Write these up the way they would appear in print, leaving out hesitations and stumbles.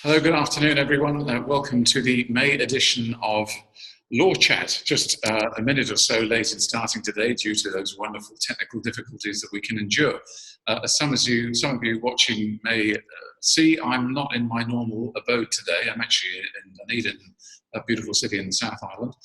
Hello, good afternoon, everyone. Welcome to the May edition of Law Chat. Just a minute or so late in starting today due to those wonderful technical difficulties that we can endure. As some of you watching may see, I'm not in my normal abode today. I'm actually in Dunedin, a beautiful city in the South Island,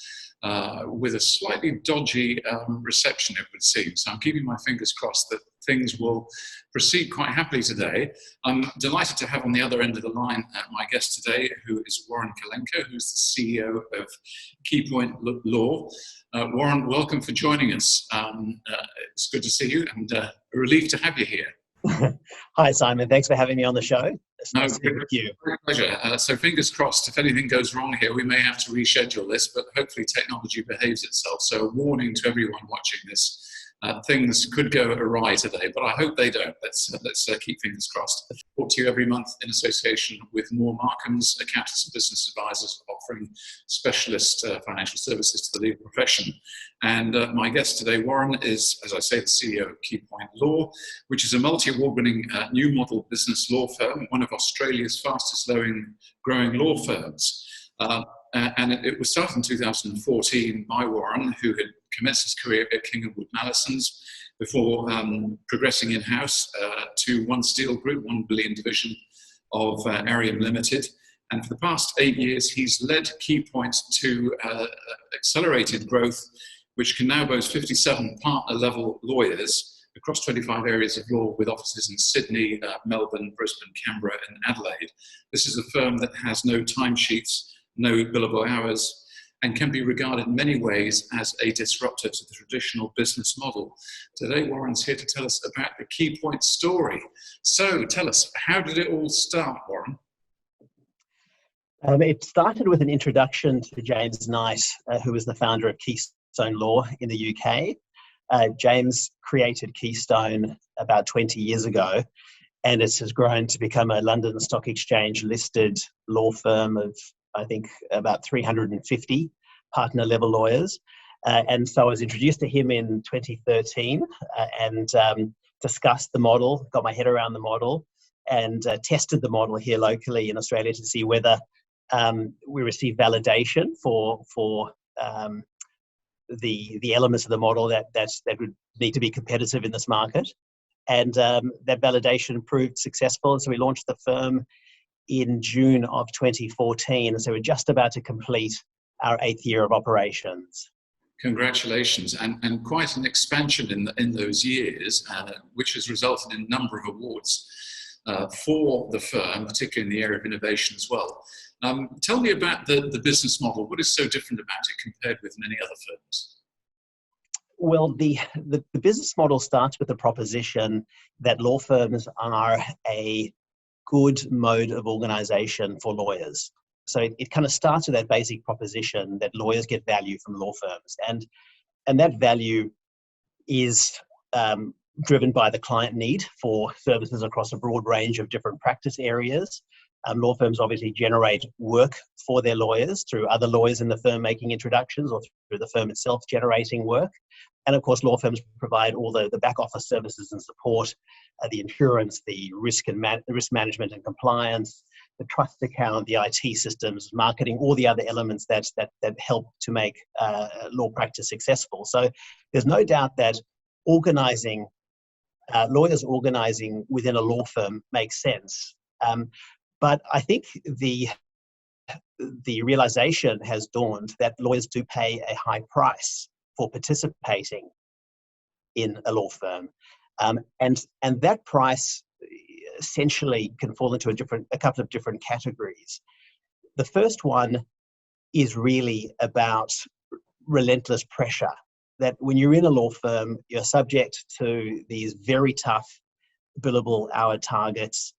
with a slightly dodgy reception, it would seem. So I'm keeping my fingers crossed that things will proceed quite happily today. I'm delighted to have on the other end of the line my guest today, who is Warren Kalinko, who's the CEO of Keypoint Law. Warren, welcome for joining us. It's good to see you and a relief to have you here. Hi, Simon. Thanks for having me on the show. It's nice to be with you. Great pleasure. So fingers crossed, if anything goes wrong here, we may have to reschedule this, but hopefully technology behaves itself. So a warning to everyone watching this. Things could go awry today, but I hope they don't. Let's keep fingers crossed. I talk to you every month in association with Moore Markhams, accountants and business advisors offering specialist financial services to the legal profession. And my guest today, Warren, is, as I say, the CEO of Keypoint Law, which is a multi-award-winning new model business law firm, one of Australia's fastest growing law firms. And it was started in 2014 by Warren, who had commenced his career at King & Wood Mallisons before progressing in-house to One Steel Group, 1 billion division of Arium Limited. And for the past 8 years, he's led Keypoint to accelerated growth, which can now boast 57 partner-level lawyers across 25 areas of law with offices in Sydney, Melbourne, Brisbane, Canberra and Adelaide. This is a firm that has no timesheets, no billable hours, and can be regarded in many ways as a disruptor to the traditional business model. Today, Warren's here to tell us about the Keypoint story. So tell us, how did it all start, Warren? It started with an introduction to James Knight, who was the founder of Keystone Law in the UK. James created Keystone about 20 years ago, and it has grown to become a London Stock Exchange listed law firm of, I think, about 350 partner level lawyers. And so I was introduced to him in 2013 and discussed the model, got my head around the model, and tested the model here locally in Australia to see whether we received validation for the elements of the model that would need to be competitive in this market. And that validation proved successful. So we launched the firm in June of 2014. So we're just about to complete our 8th year of operations. Congratulations, and quite an expansion in those years, which has resulted in a number of awards for the firm, particularly in the area of innovation as well. Tell me about the business model. What is so different about it compared with many other firms? Well, the business model starts with the proposition that law firms are a good mode of organisation for lawyers. So it kind of starts with that basic proposition that lawyers get value from law firms. And that value is driven by the client need for services across a broad range of different practice areas. Law firms obviously generate work for their lawyers through other lawyers in the firm making introductions or through the firm itself generating work. And of course, law firms provide all the back office services and support, the insurance, the risk management and compliance, the trust account, the IT systems, marketing, all the other elements that help to make law practice successful. So there's no doubt that lawyers organizing within a law firm makes sense. But I think the realization has dawned that lawyers do pay a high price for participating in a law firm. And that price essentially can fall into a couple of different categories. The first one is really about relentless pressure, that when you're in a law firm, you're subject to these very tough billable hour targets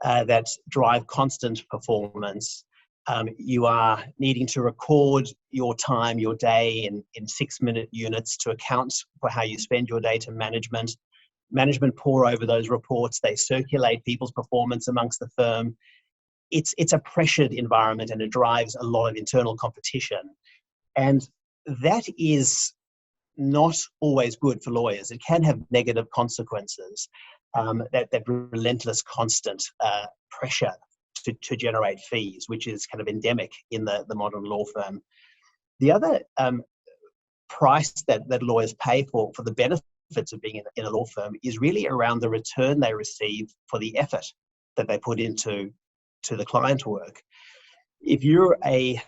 that drive constant performance. You are needing to record your time, your day in 6-minute units to account for how you spend your day to management. Management pore over those reports. They circulate people's performance amongst the firm. It's a pressured environment and it drives a lot of internal competition. And that is not always good for lawyers. It can have negative consequences, that relentless constant pressure to generate fees, which is kind of endemic in the modern law firm. The other price that lawyers pay for the benefits of being in a law firm is really around the return they receive for the effort that they put into the client work. If you're a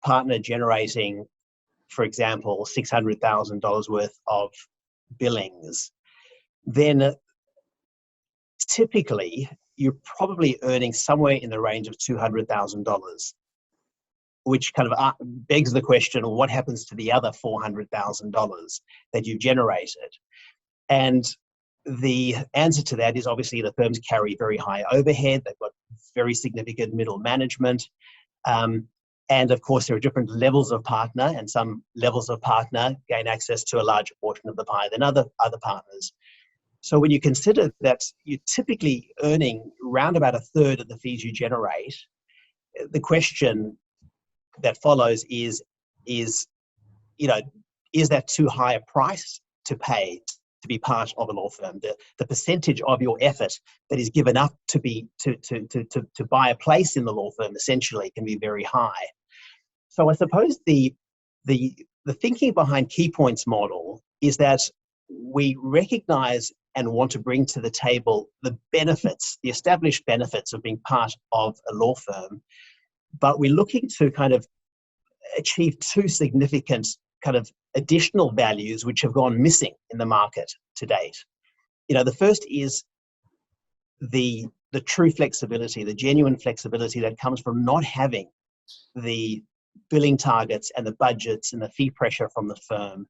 partner generating, for example, $600,000 worth of billings, then typically you're probably earning somewhere in the range of $200,000, which kind of begs the question, what happens to the other $400,000 that you've generated? And the answer to that is obviously the firms carry very high overhead. They've got very significant middle management. And of course, there are different levels of partner, and some levels of partner gain access to a larger portion of the pie than other partners. So when you consider that you're typically earning around about a third of the fees you generate, the question that follows is that too high a price to pay to be part of a law firm? The percentage of your effort that is given up to buy a place in the law firm essentially can be very high. So I suppose the thinking behind Keypoint's model is that we recognize and want to bring to the table the benefits, the established benefits of being part of a law firm, but we're looking to kind of achieve two significant kind of additional values which have gone missing in the market to date. The first is the true flexibility, the genuine flexibility that comes from not having the billing targets and the budgets and the fee pressure from the firm,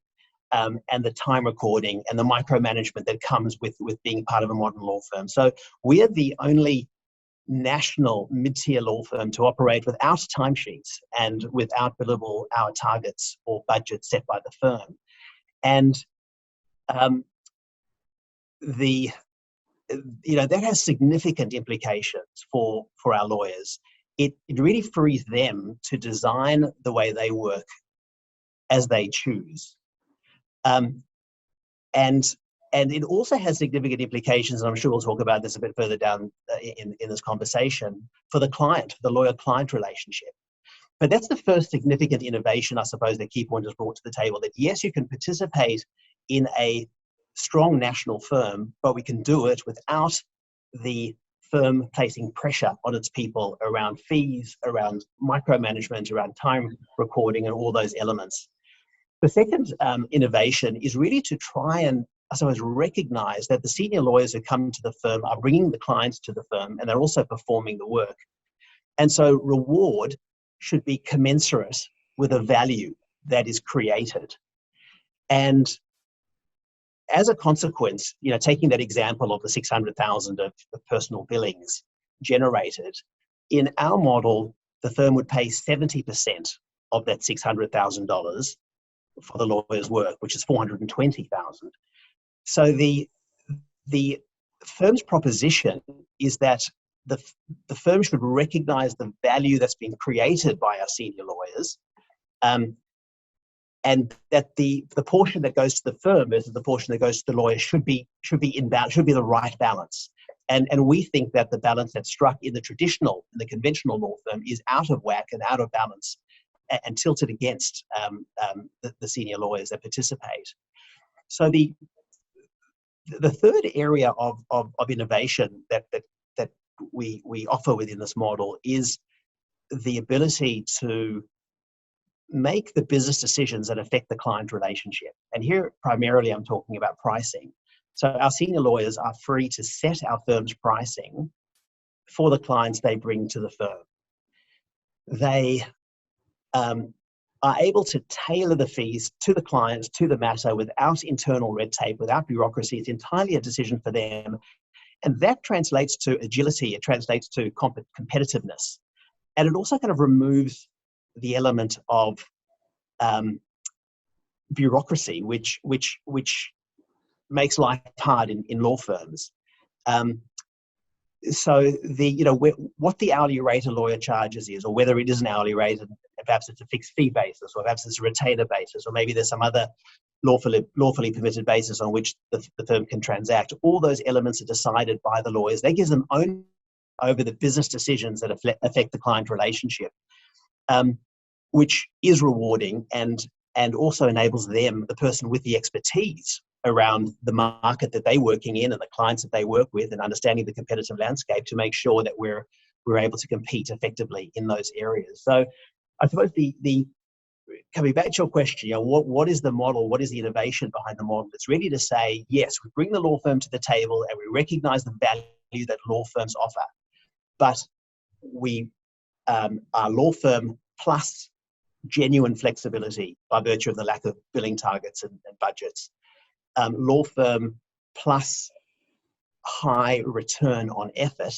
and the time recording and the micromanagement that comes with being part of a modern law firm. So we're the only national mid-tier law firm to operate without timesheets and without billable hour targets or budgets set by the firm. And that has significant implications for our lawyers. It really frees them to design the way they work as they choose. And it also has significant implications, and I'm sure we'll talk about this a bit further down in this conversation, for the client, for the lawyer-client relationship. But that's the first significant innovation, I suppose, that Keypoint has brought to the table, that yes, you can participate in a strong national firm, but we can do it without the firm placing pressure on its people around fees, around micromanagement, around time recording, and all those elements. The second innovation is really to try and, I suppose, recognize that the senior lawyers who come to the firm are bringing the clients to the firm, and they're also performing the work. And so reward should be commensurate with a value that is created. And as a consequence, taking that example of the 600,000 of personal billings generated, in our model, the firm would pay 70% of that $600,000 for the lawyer's work, which is 420,000. So the firm's proposition is that the firm should recognize the value that's been created by our senior lawyers, and that the portion that goes to the firm versus the portion that goes to the lawyer should be the right balance. And we think that the balance that's struck in the conventional law firm is out of whack and out of balance and tilted against the senior lawyers that participate. So the third area of innovation that we offer within this model is the ability to make the business decisions that affect the client relationship. And here, primarily, I'm talking about pricing. So our senior lawyers are free to set our firm's pricing for the clients they bring to the firm. They are able to tailor the fees to the clients, to the matter, without internal red tape, without bureaucracy. It's entirely a decision for them. And that translates to agility. It translates to competitiveness. And it also kind of removes the element of bureaucracy, which makes life hard in law firms. So what the hourly rate a lawyer charges is, or whether it is an hourly rate, and perhaps it's a fixed fee basis, or perhaps it's a retainer basis, or maybe there's some other lawfully permitted basis on which the firm can transact. All those elements are decided by the lawyers. That gives them over the business decisions that affect the client relationship, which is rewarding and also enables them, the person with the expertise around the market that they're working in and the clients that they work with and understanding the competitive landscape, to make sure that we're able to compete effectively in those areas. So I suppose the coming back to your question, what is the model? What is the innovation behind the model? It's really to say, yes, we bring the law firm to the table and we recognize the value that law firms offer, but we are law firm plus genuine flexibility by virtue of the lack of billing targets and budgets. Law firm plus high return on effort,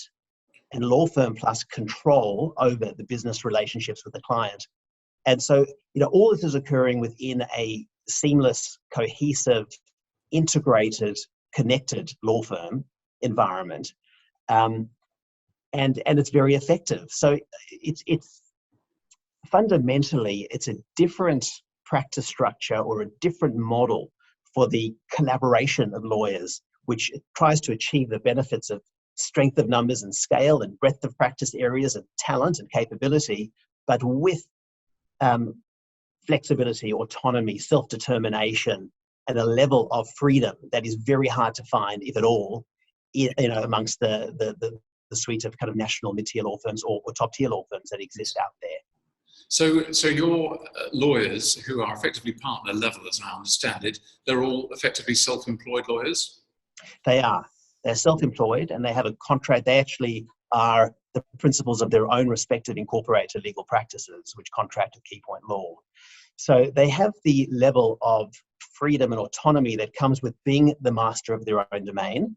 and law firm plus control over the business relationships with the client. And so, all this is occurring within a seamless, cohesive, integrated, connected law firm environment. And it's very effective. So it's fundamentally, it's a different practice structure or a different model for the collaboration of lawyers, which tries to achieve the benefits of strength of numbers and scale and breadth of practice areas and talent and capability, but with flexibility, autonomy, self-determination, and a level of freedom that is very hard to find, if at all, amongst the suite of kind of national mid-tier law firms or top-tier law firms that exist out there. So your lawyers, who are effectively partner level, as I understand it, they're all effectively self-employed lawyers? They are. They're self-employed and they have a contract. They actually are the principals of their own respective incorporated legal practices, which contract with Keypoint Law. So they have the level of freedom and autonomy that comes with being the master of their own domain,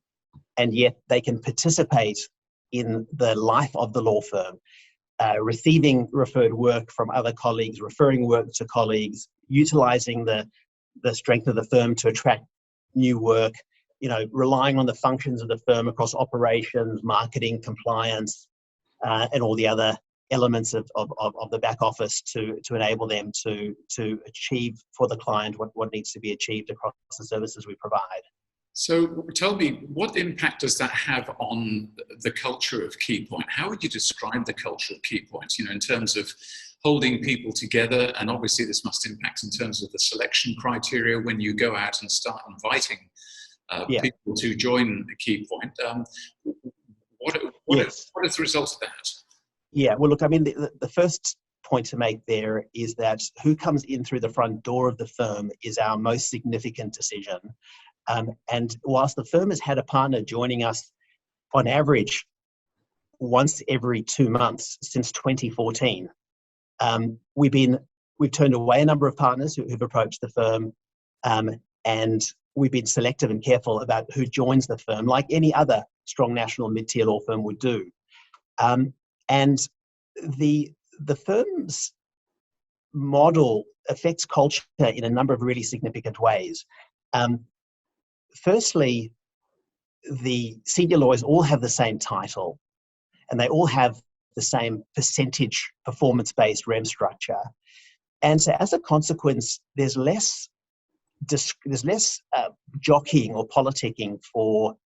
and yet they can participate in the life of the law firm. Receiving referred work from other colleagues, referring work to colleagues, utilizing the strength of the firm to attract new work, relying on the functions of the firm across operations, marketing, compliance, and all the other elements of the back office to enable them to achieve for the client what needs to be achieved across the services we provide. So tell me, what impact does that have on the culture of Keypoint? How would you describe the culture of Keypoint, in terms of holding people together? And obviously this must impact in terms of the selection criteria when you go out and start inviting people to join the Keypoint. What is the result of that? Yeah, well, look, I mean, the first point to make there is that who comes in through the front door of the firm is our most significant decision. And whilst the firm has had a partner joining us on average once every 2 months since 2014, we've turned away a number of partners who've approached the firm, and we've been selective and careful about who joins the firm, like any other strong national mid-tier law firm would do. And the firm's model affects culture in a number of really significant ways. Firstly, the senior lawyers all have the same title and they all have the same percentage performance-based REM structure. And so as a consequence, there's less jockeying or politicking for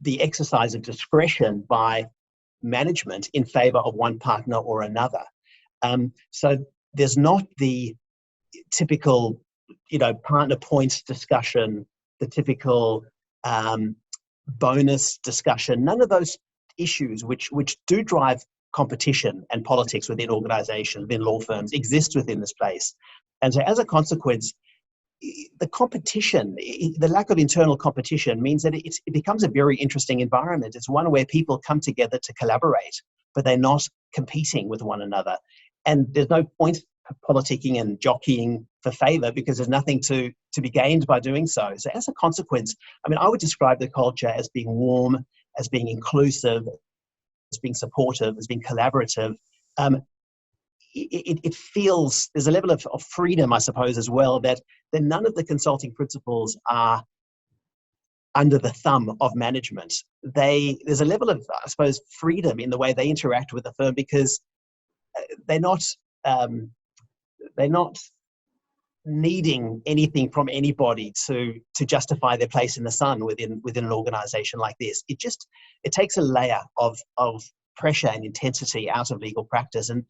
the exercise of discretion by management in favor of one partner or another. So there's not the typical partner points discussion, the typical bonus discussion. None of those issues which do drive competition and politics within organizations, within law firms, exist within this place. And so as a consequence, the competition, the lack of internal competition means that it becomes a very interesting environment. It's one where people come together to collaborate, but they're not competing with one another. And there's no point politicking and jockeying for favor because there's nothing to be gained by doing so. So as a consequence, I mean, I would describe the culture as being warm, as being inclusive, as being supportive, as being collaborative. It feels, there's a level of freedom, I suppose, as well, that none of the consulting principles are under the thumb of management. There's a level of, I suppose, freedom in the way they interact with the firm because they're not needing anything from anybody to justify their place in the sun within an organization like this. It takes a layer of pressure and intensity out of legal practice, and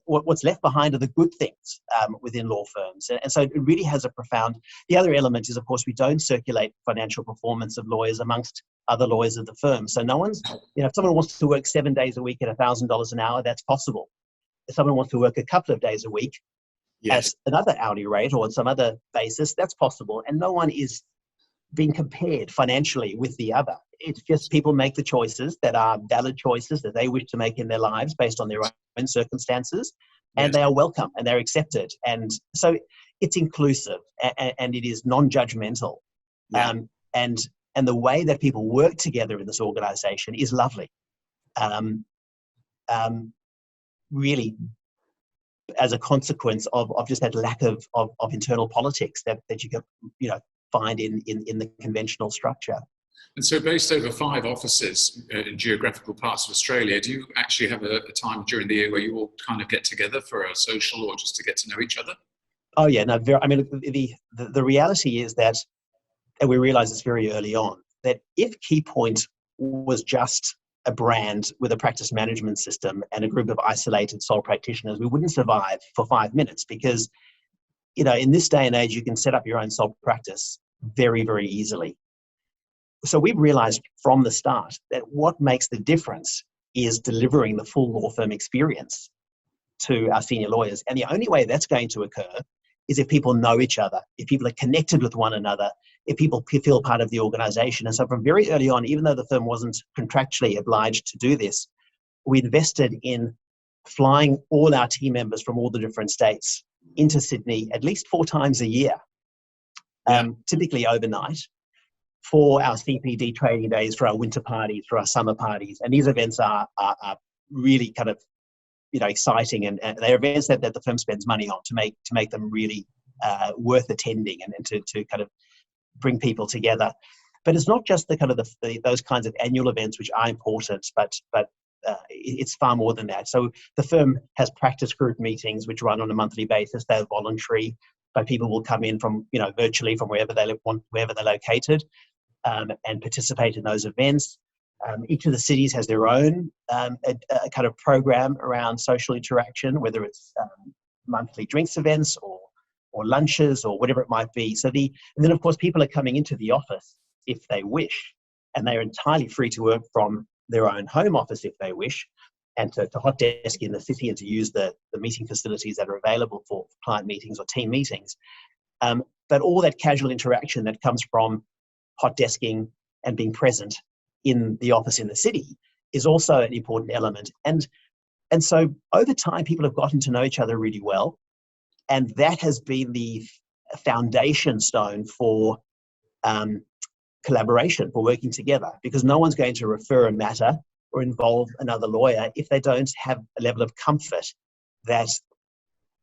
what's left behind are the good things within law firms. And so it really has a profound. The other element is, of course, we don't circulate financial performance of lawyers amongst other lawyers of the firm. So no one's, if someone wants to work 7 days a week at $1,000 an hour, that's possible. If someone wants to work a couple of days a week at another hourly rate or on some other basis, that's possible. And no one is being compared financially with the other. It's just people make the choices that are valid choices that they wish to make in their lives based on their own circumstances, and they are welcome and they're accepted. And so it's inclusive and it is non-judgmental. And the way that people work together in this organization is lovely. Really, as a consequence of just that lack of internal politics that you can find in the conventional structure. And so, based over 5 offices in geographical parts of Australia, do you actually have a time during the year where you all kind of get together for a social or just to get to know each other? Oh yeah, no. The reality is that, and we realised this very early on, that if Keypoint was just a brand with a practice management system and a group of isolated sole practitioners, we wouldn't survive for 5 minutes, because in this day and age you can set up your own sole practice very, very easily. So we've realized from the start that what makes the difference is delivering the full law firm experience to our senior lawyers. And the only way that's going to occur is if people know each other, if people are connected with one another, if people feel part of the organization. And so from very early on, even though the firm wasn't contractually obliged to do this, we invested in flying all our team members from all the different states into Sydney at least 4 times a year, typically overnight, for our CPD training days, for our winter parties, for our summer parties. And these events are really kind of exciting, and they're events that the firm spends money on to make them really worth attending and to kind of bring people together. But it's not just the kind of those kinds of annual events which are important, but it's far more than that. So the firm has practice group meetings which run on a monthly basis. They're voluntary, but people will come in from virtually from wherever they're located, and participate in those events. Each of the cities has their own a kind of program around social interaction, whether it's monthly drinks events or lunches or whatever it might be. And then of course people are coming into the office if they wish, and they're entirely free to work from their own home office if they wish, and to hot desk in the city and to use the meeting facilities that are available for client meetings or team meetings. But all that casual interaction that comes from hot desking and being present in the office in the city is also an important element. And so over time, people have gotten to know each other really well. And that has been the foundation stone for collaboration, for working together, because no one's going to refer a matter or involve another lawyer if they don't have a level of comfort that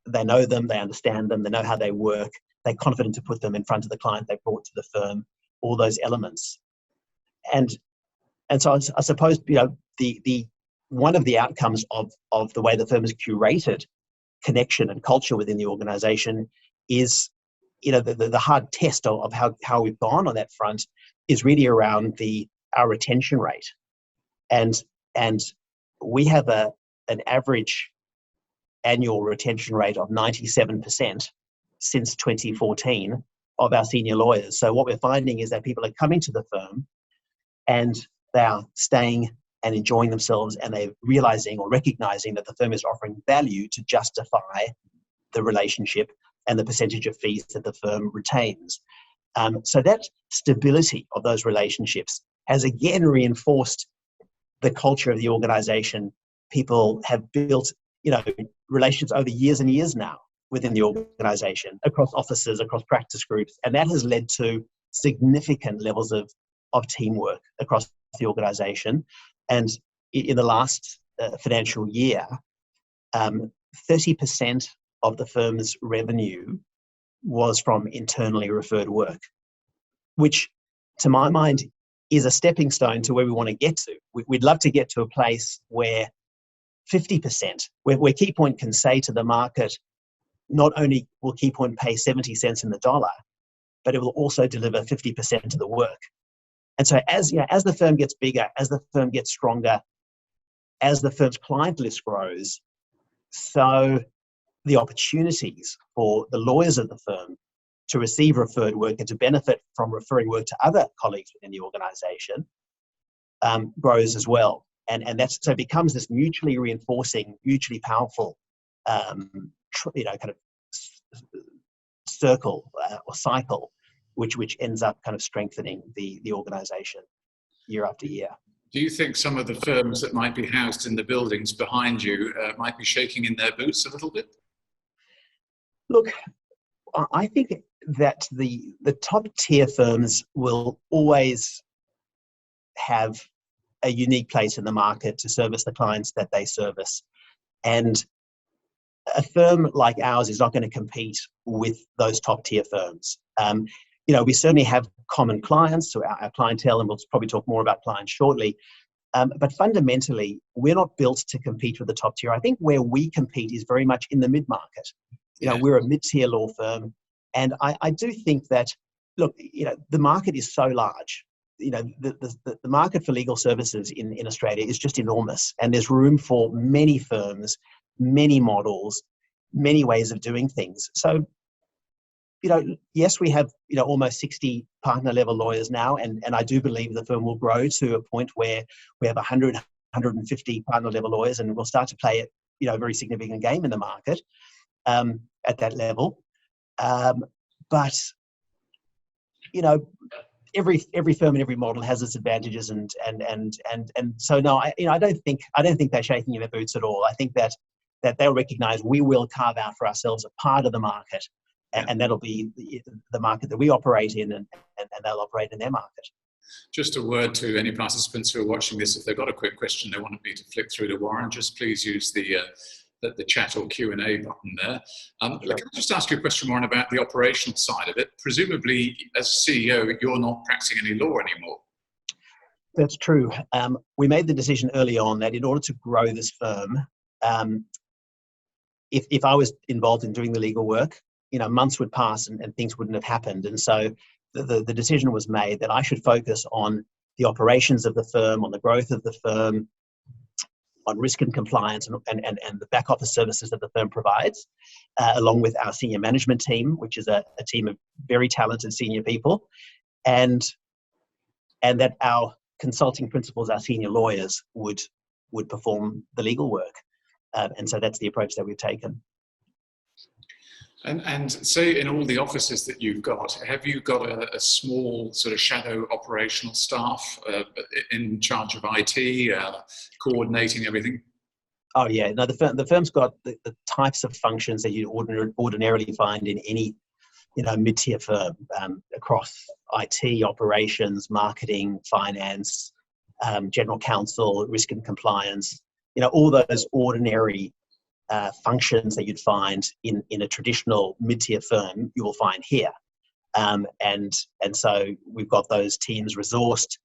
they know them, they understand them, they know how they work, they're confident to put them in front of the client they brought to the firm, all those elements. And so I suppose, the one of the outcomes of the way the firm has curated connection and culture within the organization is, the hard test of how we've gone on that front is really around our retention rate. And we have an average annual retention rate of 97% since 2014 of our senior lawyers. So what we're finding is that people are coming to the firm and they are staying and enjoying themselves, and they're realizing or recognizing that the firm is offering value to justify the relationship and the percentage of fees that the firm retains. So that stability of those relationships has again reinforced the culture of the organization. People have built, relationships over years and years now within the organization, across offices, across practice groups, and that has led to significant levels of teamwork across the organization. And in the last financial year, 30% of the firm's revenue was from internally referred work, which to my mind is a stepping stone to where we want to get to. We'd love to get to a place where 50%, where Keypoint can say to the market, not only will Keypoint pay 70 cents in the dollar, but it will also deliver 50% of the work. And so as the firm gets bigger, as the firm gets stronger, as the firm's client list grows, so the opportunities for the lawyers of the firm to receive referred work and to benefit from referring work to other colleagues within the organization grows as well. And so it becomes this mutually reinforcing, mutually powerful, kind of circle or cycle, which ends up kind of strengthening the organization year after year. Do you think some of the firms that might be housed in the buildings behind you might be shaking in their boots a little bit? Look, I think that the top tier firms will always have a unique place in the market to service the clients that they service. And a firm like ours is not going to compete with those top tier firms. We certainly have common clients, so our clientele, and we'll probably talk more about clients shortly. But fundamentally, we're not built to compete with the top tier. I think where we compete is very much in the mid-market. We're a mid-tier law firm. And I do think that, look, the market is so large. The market for legal services in Australia is just enormous. And there's room for many firms, many models, many ways of doing things. So, yes, we have, almost 60 partner level lawyers now. And I do believe the firm will grow to a point where we have 100, 150 partner level lawyers, and we'll start to play a very significant game in the market at that level. But every firm and every model has its advantages, and so no, I don't think they're shaking in their boots at all. I think that they'll recognise we will carve out for ourselves a part of the market, and that'll be the market that we operate in, and they'll operate in their market. Just a word to any participants who are watching this: if they've got a quick question they want me to flick through to Warren, just please use the chat or Q&A button there. Can I just ask you a question, Warren, about the operational side of it? Presumably, as CEO, you're not practicing any law anymore. That's true. We made the decision early on that in order to grow this firm, if I was involved in doing the legal work, months would pass and things wouldn't have happened. And so the decision was made that I should focus on the operations of the firm, on the growth of the firm, on risk and compliance, and the back office services that the firm provides, along with our senior management team, which is a team of very talented senior people, and that our consulting principals, our senior lawyers, would perform the legal work. And so that's the approach that we've taken. And say in all the offices that you've got, have you got a small sort of shadow operational staff in charge of IT, coordinating everything? Oh yeah, no, the firm's got the types of functions that you ordinarily find in any mid-tier firm, across IT, operations, marketing, finance, general counsel, risk and compliance. All those ordinary functions that you'd find in a traditional mid-tier firm, you will find here. And so we've got those teams resourced.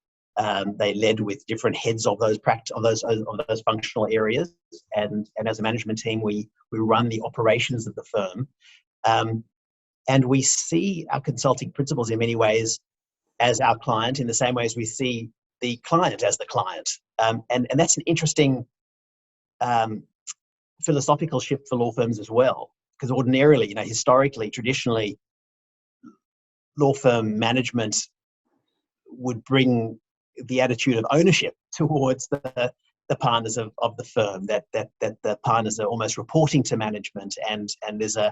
They led with different heads of those those functional areas. And as a management team, we run the operations of the firm. And we see our consulting principals in many ways as our client, in the same way as we see the client as the client. And that's an interesting philosophical shift for law firms as well, because ordinarily, historically, traditionally, law firm management would bring the attitude of ownership towards the partners of the firm, that the partners are almost reporting to management, and there's a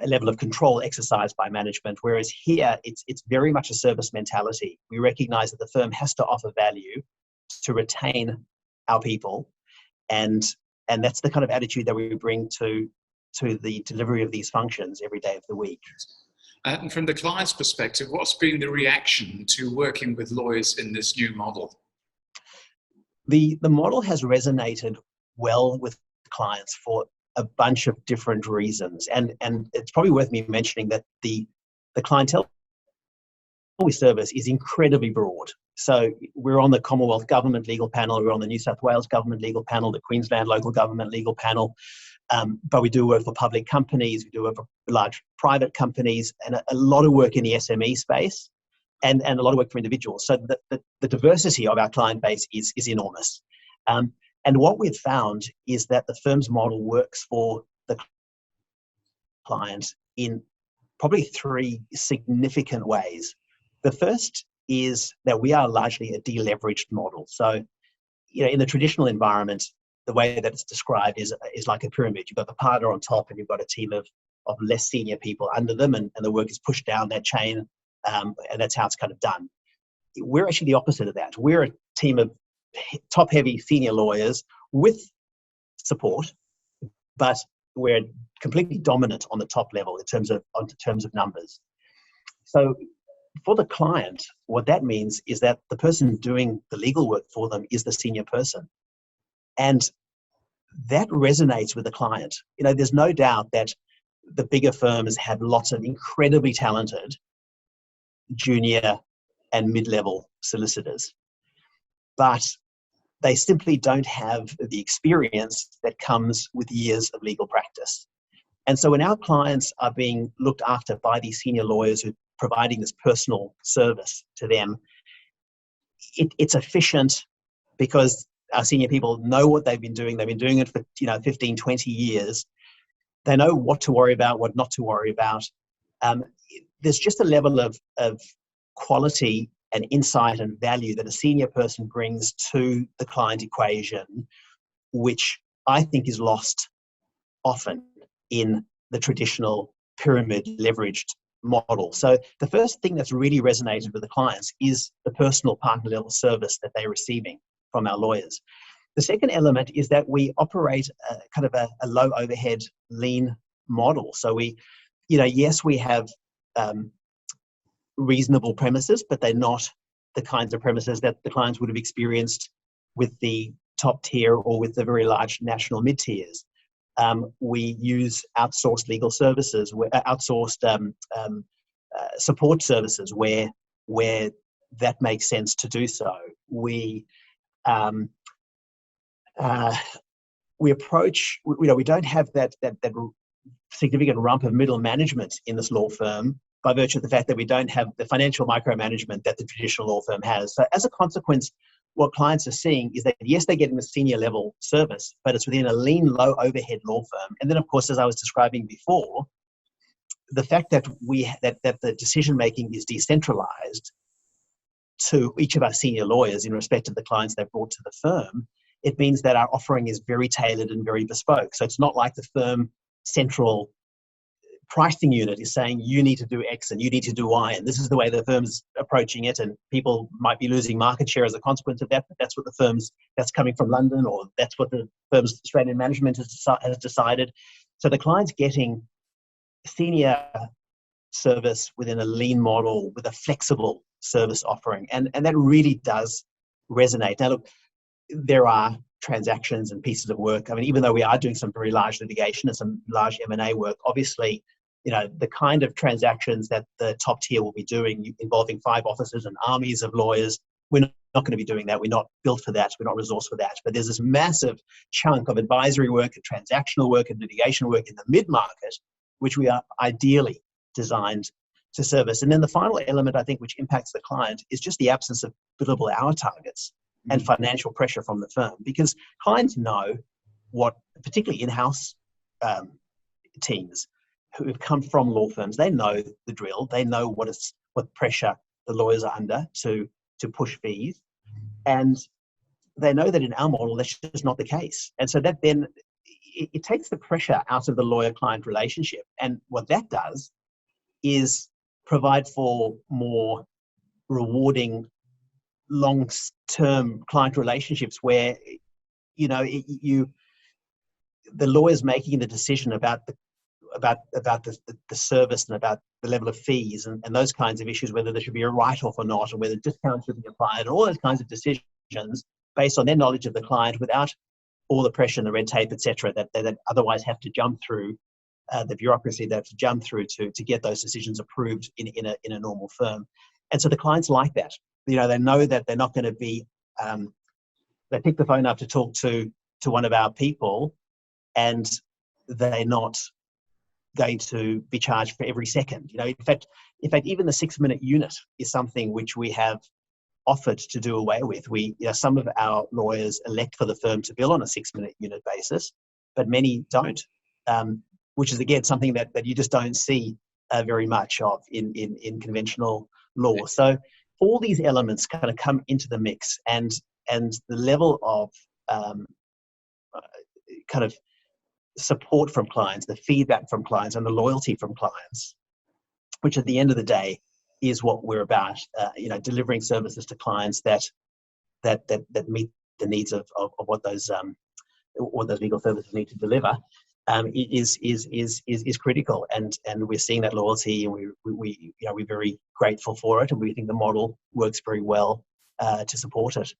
level of control exercised by management. Whereas here, it's very much a service mentality. We recognize that the firm has to offer value to retain our people, and that's the kind of attitude that we bring to the delivery of these functions every day of the week. And from the client's perspective, what's been the reaction to working with lawyers in this new model? The model has resonated well with clients for a bunch of different reasons. And it's probably worth me mentioning that the clientele we service is incredibly broad. So we're on the Commonwealth Government legal panel, we're on the New South Wales Government legal panel, the Queensland Local Government legal panel, but we do work for public companies, we do work for large private companies, and a lot of work in the SME space, and a lot of work for individuals. So the diversity of our client base is enormous. And what we've found is that the firm's model works for the client in probably three significant ways. The first is that we are largely a deleveraged model. So, in the traditional environment, the way that it's described is like a pyramid. You've got the partner on top and you've got a team of less senior people under them, and the work is pushed down that chain, and that's how it's kind of done. We're actually the opposite of that. We're a team of top-heavy senior lawyers with support, but we're completely dominant on the top level in terms of numbers. So for the client, what that means is that the person doing the legal work for them is the senior person. And that resonates with the client. There's no doubt that the bigger firms have lots of incredibly talented junior and mid-level solicitors, but they simply don't have the experience that comes with years of legal practice. And so when our clients are being looked after by these senior lawyers who are providing this personal service to them, it's efficient because our senior people know what they've been doing. They've been doing it for 15, 20 years. They know what to worry about, what not to worry about. There's just a level of quality and insight and value that a senior person brings to the client equation, which I think is lost often in the traditional pyramid leveraged model. So the first thing that's really resonated with the clients is the personal partner level service that they're receiving from our lawyers. The second element is that we operate kind of a low overhead lean model. So yes, we have reasonable premises, but they're not the kinds of premises that the clients would have experienced with the top tier or with the very large national mid-tiers. We use outsourced legal services, outsourced support services where that makes sense to do so. We approach, we don't have that significant rump of middle management in this law firm by virtue of the fact that we don't have the financial micromanagement that the traditional law firm has. So as a consequence, what clients are seeing is that, yes, they're getting the senior level service, but it's within a lean, low overhead law firm. And then, of course, as I was describing before, the fact that that the decision-making is decentralized to each of our senior lawyers in respect of the clients they've brought to the firm, it means that our offering is very tailored and very bespoke. So it's not like the firm central pricing unit is saying, you need to do X and you need to do Y, and this is the way the firm's approaching it, and people might be losing market share as a consequence of that, but that's what that's coming from London, or that's what the firm's Australian management has decided. So the client's getting senior service within a lean model with a flexible service offering, and that really does resonate. Now look, there are transactions and pieces of work. I mean, even though we are doing some very large litigation and some large M&A work, obviously, the kind of transactions that the top tier will be doing involving 5 offices and armies of lawyers, we're not going to be doing that. We're not built for that. We're not resourced for that. But there's this massive chunk of advisory work and transactional work and litigation work in the mid-market, which we are ideally designed to service. And then the final element, I think, which impacts the client is just the absence of billable hour targets and financial pressure from the firm, because clients know what, particularly in-house teams who have come from law firms, they know the drill. They know what pressure the lawyers are under to push fees, and they know that in our model that's just not the case. And so that then it takes the pressure out of the lawyer-client relationship. And what that does is provide for more rewarding long-term client relationships where the lawyer's making the decision about the service and about the level of fees and those kinds of issues, whether there should be a write-off or not, or whether discounts should be applied, and all those kinds of decisions based on their knowledge of the client without all the pressure and the red tape, etc., that they otherwise have to jump through, the bureaucracy they have to jump through to get those decisions approved in a normal firm. And so the clients like that. they know that they're not going to be. They pick the phone up to talk to one of our people, and they're not going to be charged for every second. In fact, even the 6-minute unit is something which we have offered to do away with. Some of our lawyers elect for the firm to bill on a 6-minute unit basis, but many don't, which is again something that you just don't see very much of in conventional law. So all these elements kind of come into the mix, and the level of kind of support from clients, the feedback from clients, and the loyalty from clients, which at the end of the day is what we're about. Delivering services to clients that meet the needs of what those legal services need to deliver, is critical. And we're seeing that loyalty, and we're very grateful for it, and we think the model works very well to support it.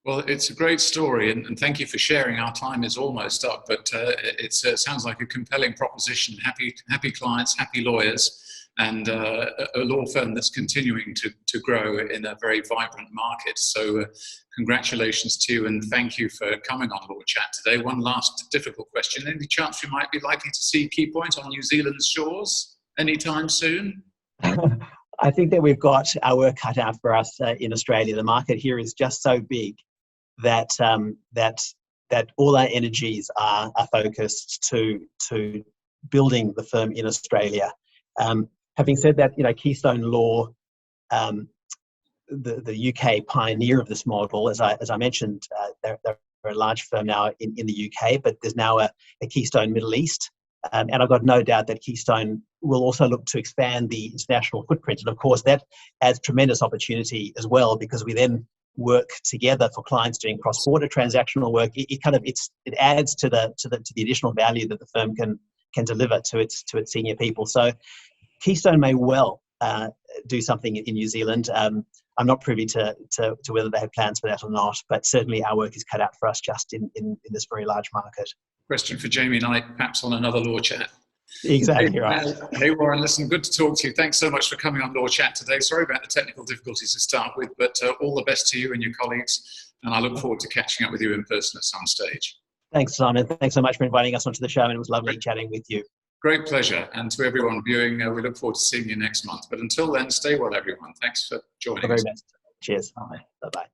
Well, it's a great story, and thank you for sharing. Our time is almost up, but it sounds like a compelling proposition. Happy clients, happy lawyers, and a law firm that's continuing to grow in a very vibrant market. So congratulations to you, and thank you for coming on Law Chat today. One last difficult question. Any chance you might be likely to see Keypoint on New Zealand's shores anytime soon? I think that we've got our work cut out for us in Australia. The market here is just so big that all our energies are focused to building the firm in Australia. Having said that, Keystone Law, the UK pioneer of this model, as I mentioned, they're a large firm now in the UK, but there's now a Keystone Middle East, and I've got no doubt that Keystone will also look to expand the international footprint. And of course, that adds tremendous opportunity as well, because we then work together for clients doing cross-border transactional work. It adds to the additional value that the firm can deliver to its senior people. So Keystone may well do something in New Zealand. I'm not privy to whether they have plans for that or not, but certainly our work is cut out for us just in this very large market. Question for Jamie Knight, perhaps on another Law Chat. Exactly right. Hey Warren, listen, good to talk to you. Thanks so much for coming on Law Chat today. Sorry about the technical difficulties to start with, but all the best to you and your colleagues, and I look forward to catching up with you in person at some stage. Thanks, Simon. Thanks so much for inviting us onto the show, and it was lovely chatting with you. Great pleasure. And to everyone viewing, we look forward to seeing you next month. But until then, stay well, everyone. Thanks for joining us. Cheers. Bye-bye.